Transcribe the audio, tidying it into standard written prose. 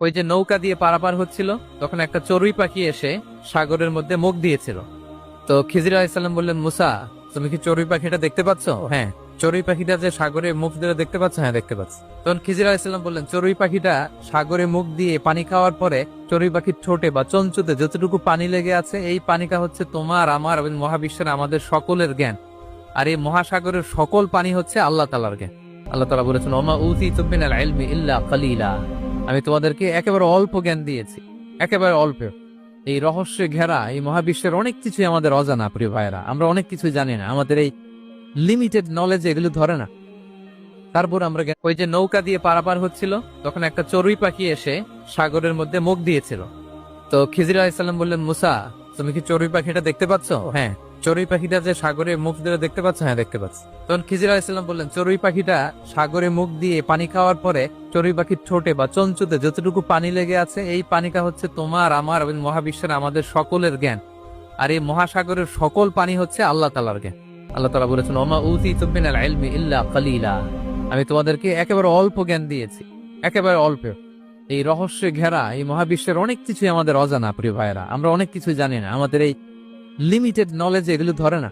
ওই যে নৌকা দিয়ে পারাপার হচ্ছিল, তখন একটা চড়ুই পাখি এসে সাগরের মধ্যে মুখ দিয়েছিল। তো খিজির আলাইহিস সালাম বললেন, মুসা, তুমি কি চড়ুই পাখিটা দেখতে পাচ্ছ? হ্যাঁ। চড়ুই পাখিটা যে সাগরে মুখ দিয়ে দেখতে পাচ্ছ? হ্যাঁ, দেখতে পাচ্ছি। তখন খিজির আলাইহিস সালাম বললেন, চড়ুই পাখিটা সাগরে মুখ দিয়ে পানি খাওয়ার পরে চড়ুই পাখির ঠোঁটে বা চঞ্চুতে যতটুকু পানি লেগে আছে, এই পানিটা হচ্ছে তোমার, আমার এবং মহাবিশ্বের আমাদের সকলের জ্ঞান। আর এই মহাসাগরের সকল পানি হচ্ছে আল্লাহ তাআলার জ্ঞান। আল্লাহ তাআলা বলেছেন, ওমা উযীতু মিনাল ইলমি ইল্লা কালিলা। আমি তোমাদেরকে একেবারে অল্প জ্ঞান দিয়েছি, একেবারে অল্প। এই রহস্যে ঘেরা এই মহাবিশ্বের অনেক কিছুই আমাদের অজানা, প্রিয় ভাইরা। আমরা অনেক কিছুই জানি না, আমাদের এই লিমিটেড নলেজ এগুলো ধরে না। তারপর আমরা ওই যে নৌকা দিয়ে পারাপার হচ্ছিল, তখন একটা চড়ুই পাখি এসে সাগরের মধ্যে মুখ দিয়েছিল। তো খিজির আলাইহিস সালাম বললেন, মুসা, তুমি কি চড়ুই পাখিটা দেখতে পাচ্ছ? হ্যাঁ। চড়ুই পাখিটা যে সাগরে মুখ দিয়ে দেখতে পাচ্ছ? হ্যাঁ, দেখতে পাচ্ছি। তখন খিজির আলাইহিস সালাম বললেন, চড়ুই পাখিটা সাগরে মুখ দিয়ে পানি খাওয়ার পরে চড়ুই পাখির ঠোঁটে বা চঞ্চুতে যতটুকু পানি লেগে আছে, এই পানিটা হচ্ছে তোমার, আমার এবং মহাবিশ্বের আমাদের সকলের জ্ঞান। আর এই মহাসাগরের সকল পানি হচ্ছে আল্লাহ তাআলার জ্ঞান। আল্লাহ তাআলা বলেছেন, ওমা উযীতু মিনাল ইলমি ইল্লা কালিলা। আমি তোমাদেরকে একেবারে অল্প জ্ঞান দিয়েছি, একেবারে অল্প। এই রহস্যে ঘেরা এই মহাবিশ্বের অনেক কিছুই আমাদের অজানা, প্রিয় ভাইয়েরা। আমরা অনেক কিছুই জানি না, আমাদের এই লিমিটেড নলেজ এগুলো ধরে না।